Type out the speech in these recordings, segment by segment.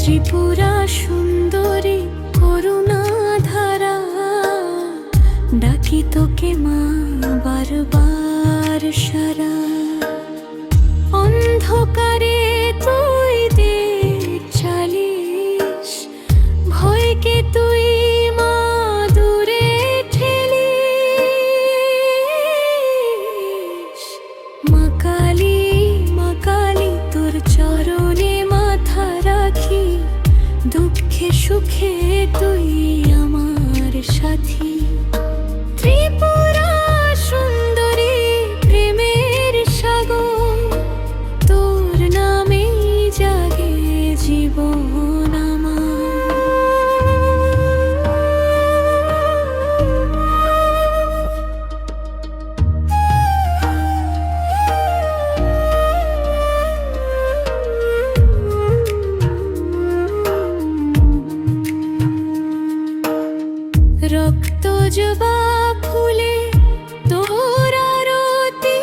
ত্রিপুরা সুন্দরী করুণা ধারা, ডাকি তোকে মা বারবার সারা। অন্ধকারে তুই দিক চালিস, ভয়কে তুই মা দূরে ঠেলিস। মা কালী, মা কালী তোর চরণে মাথা রাখি, দুঃখে সুখে তুই আমার সাথী। ত্রিপুরা সুন্দরী প্রেমের সাগর, তোর নামেই জাগে জীবন আমার। রক্ত জবা ফুলে তোর আরতি,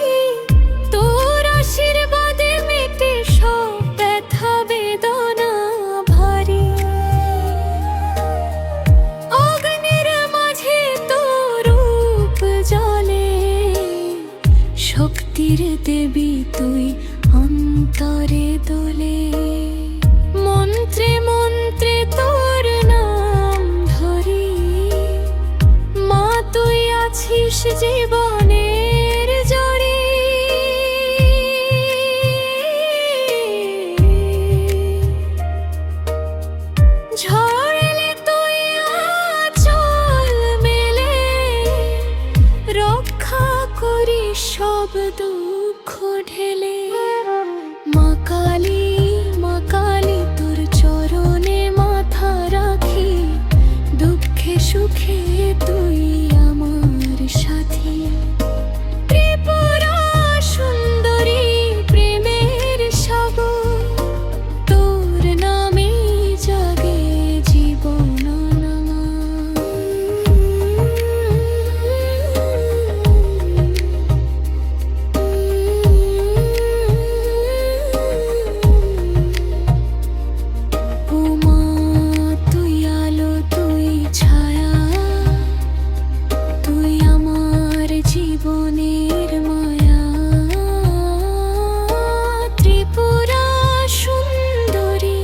তোর আশীর্বাদে মেটে সব ব্যথা বেদনা ভারী। অগ্নির মাঝে তোর রূপ জ্বলে, শক্তির দেবী তুই অন্তরে দোলে। মন্ত্রে মন্ত্রে তোর নাম ধরি, মা তুই আছিস জীবনের জড়ি। ঝড় এলে তুই আঁচল মেলে, রক্ষা করিস সব দুঃখ ঢেলে। মা কালী, মা কালী তোর চরণে মাথা রাখি, দুঃখে সুখে তুই আমার সাথী। ত্রিপুরা সুন্দরী প্রেমের সাগর, তোর নামেই জাগে জীবন আমার। ও মা তুই আলো তুই ছায়া, তুই আমার জীবনের মায়া। ত্রিপুরা সুন্দরী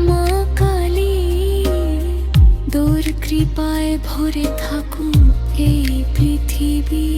মা কালী, তোর কৃপায় ভরে থাকুক এই পৃথিবী।